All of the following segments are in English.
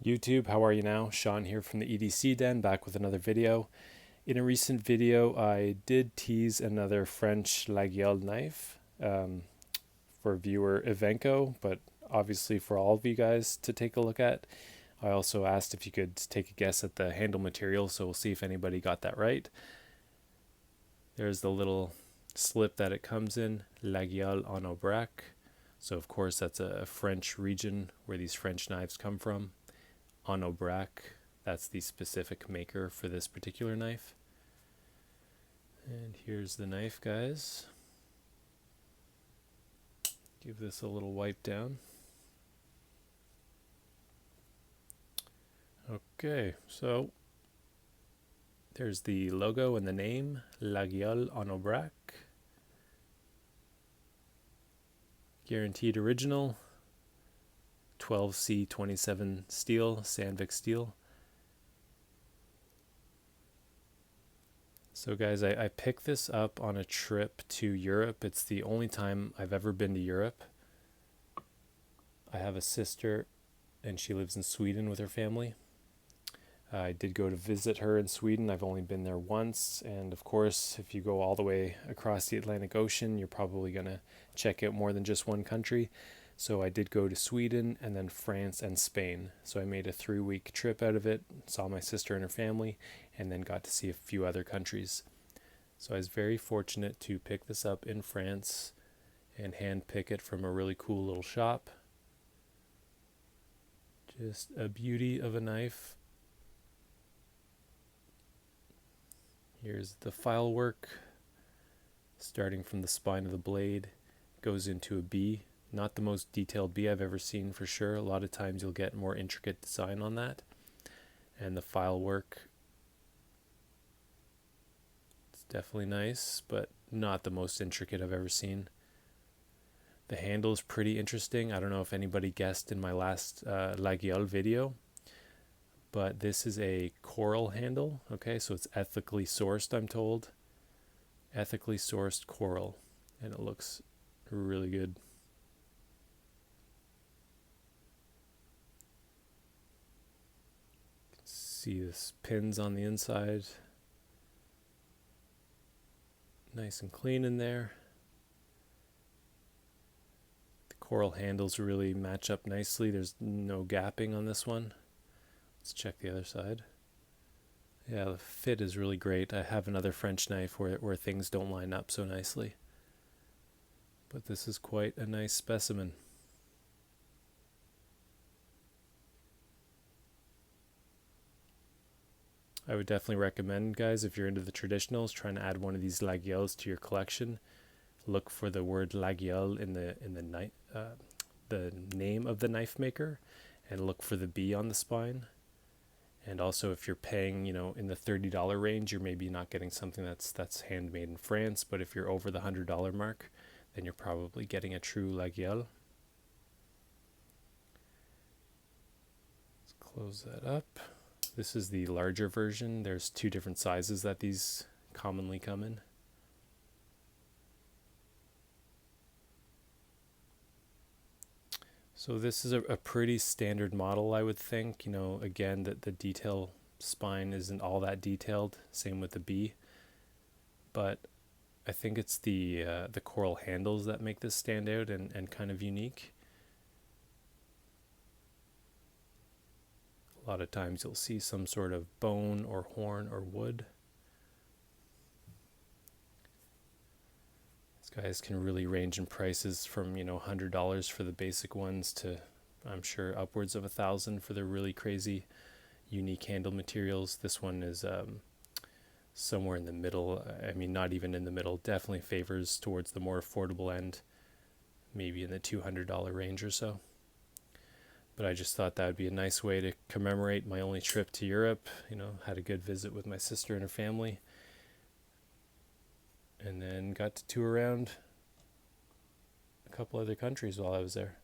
YouTube, how are you now? Sean here from the EDC Den, back with another video. In a recent video, I did tease another French Laguiole knife for viewer Evenko, but obviously for all of you guys to take a look at. I also asked if you could take a guess at the handle material, so we'll see if anybody got that right. There's the little slip that it comes in, Laguiole en Aubrac. So of course that's a French region where these French knives come from. En Aubrac, that's the specific maker for this particular knife. And here's the knife, guys. Give this a little wipe down. Okay, so there's the logo and the name, Laguiole en Aubrac. Guaranteed original, 12C27 steel, Sandvik steel. So guys, I picked this up on a trip to Europe. It's the only time I've ever been to Europe. I have a sister and she lives in Sweden with her family. I did go to visit her in Sweden. I've only been there once, and of course if you go all the way across the Atlantic Ocean, you're probably going to check out more than just one country. So I did go to Sweden and then France and Spain. So I made a 3-week trip out of it, saw my sister and her family, and then got to see a few other countries. So I was very fortunate to pick this up in France and hand pick it from a really cool little shop. Just a beauty of a knife. Here's the file work. Starting from the spine of the blade, goes into a B. Not the most detailed B I've ever seen for sure. A lot of times you'll get more intricate design on that. And the file work, it's definitely nice, but not the most intricate I've ever seen. The handle is pretty interesting. I don't know if anybody guessed in my last Laguiole video, but this is a coral handle. Okay, so it's ethically sourced, I'm told. Ethically sourced coral, and it looks really good. See this pins on the inside, nice and clean in there. The coral handles really match up nicely. There's no gapping on this one. Let's check the other side. Yeah, the fit is really great. I have another French knife where things don't line up so nicely, but this is quite a nice specimen. I would definitely recommend, guys, if you're into the traditionals, trying to add one of these Laguioles to your collection. Look for the word Laguiole in the name of the knife maker, and look for the B on the spine. And also, if you're paying, in the $30 range, you're maybe not getting something that's handmade in France. But if you're over the $100 mark, then you're probably getting a true Laguiole. Let's close that up. This is the larger version. There's 2 different sizes that these commonly come in. So this is a pretty standard model, I would think. Again, the detail spine isn't all that detailed. Same with the B. But I think it's the coral handles that make this stand out and kind of unique. A lot of times you'll see some sort of bone or horn or wood. These guys can really range in prices from $100 for the basic ones to, I'm sure, upwards of $1,000 for the really crazy unique handle materials. This one is somewhere in the middle. I mean, not even in the middle. Definitely favors towards the more affordable end, maybe in the $200 range or so. But I just thought that would be a nice way to commemorate my only trip to Europe. Had a good visit with my sister and her family. And then got to tour around a couple other countries while I was there.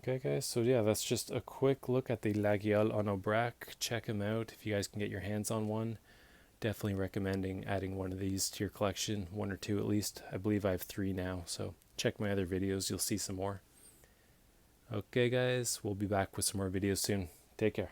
Okay, guys, so yeah, that's just a quick look at the Laguiole en Aubrac. Check them out if you guys can get your hands on one. Definitely recommending adding one of these to your collection, 1 or 2 at least. I believe I have 3 now, so check my other videos, you'll see some more. Okay guys, we'll be back with some more videos soon. Take care.